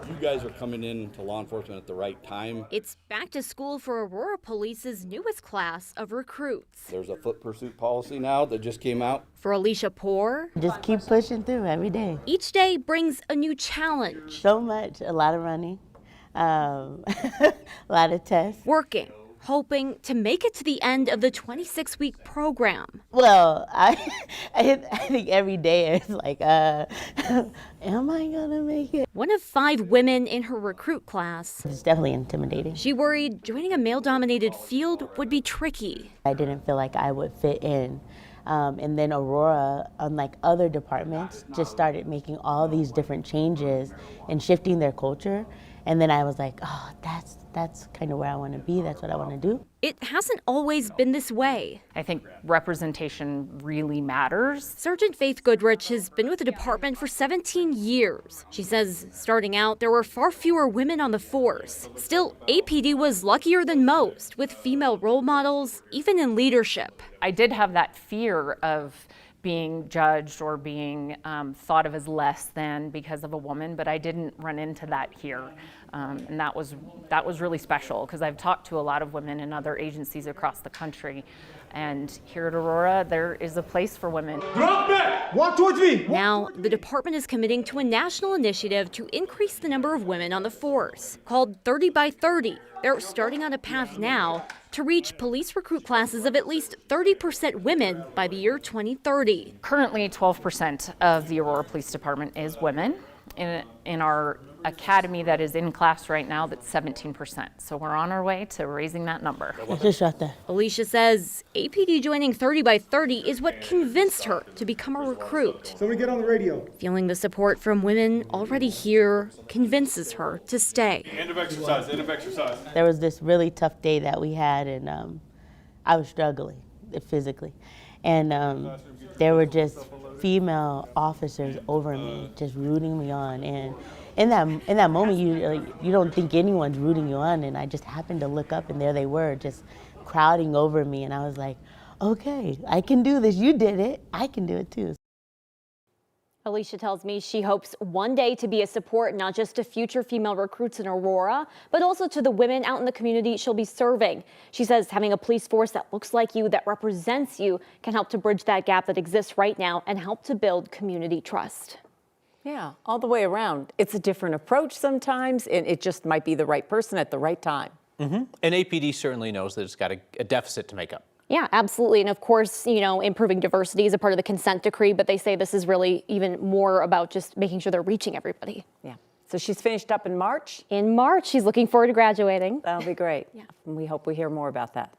You guys are coming into law enforcement at the right time. It's back to school for Aurora Police's newest class of recruits. There's a foot pursuit policy now that just came out. For Alicia Poor, just keep pushing through every day. Each day brings a new challenge. So much, a lot of running, a lot of tests. Working, hoping to make it to the end of the 26-week program. Well, I think every day it's like, am I gonna make it? One of 5 women in her recruit class. It's definitely intimidating. She worried joining a male-dominated field would be tricky. I didn't feel like I would fit in. And then Aurora, unlike other departments, just started making all these different changes and shifting their culture. And then I was like, oh, that's kind of where I want to be. That's what I want to do. It hasn't always been this way. I think representation really matters. Sergeant Faith Goodrich has been with the department for 17 years. She says starting out, there were far fewer women on the force. Still, APD was luckier than most, with female role models, even in leadership. I did have that fear of being judged or being thought of as less than because of a woman, but I didn't run into that here. And that was really special because I've talked to a lot of women in other agencies across the country. And here at Aurora, there is a place for women. Drop it! Walk towards me! Now, the department is committing to a national initiative to increase the number of women on the force, called 30 by 30. They're starting on a path now to reach police recruit classes of at least 30% women by the year 2030. Currently, 12% of the Aurora Police Department is women. In our academy that is in class right now, that's 17%. So we're on our way to raising that number. Just right there. Alicia says APD joining 30 by 30 is what convinced her to become a recruit. Somebody get on the radio. Feeling the support from women already here convinces her to stay. End of exercise, end of exercise. There was this really tough day that we had, and I was struggling physically. And there were just female officers over me, just rooting me on. And in that moment, you don't think anyone's rooting you on. And I just happened to look up, and there they were, just crowding over me. And I was like, okay, I can do this. You did it. I can do it too. Alicia tells me she hopes one day to be a support not just to future female recruits in Aurora, but also to the women out in the community she'll be serving. She says having a police force that looks like you, that represents you, can help to bridge that gap that exists right now and help to build community trust. Yeah, all the way around. It's a different approach sometimes, and it just might be the right person at the right time. And APD certainly knows that it's got a deficit to make up. Yeah, absolutely. And of course, you know, improving diversity is a part of the consent decree, but they say this is really even more about just making sure they're reaching everybody. Yeah. So she's finished up in March? In March, she's looking forward to graduating. That'll be great. Yeah. And we hope we hear more about that.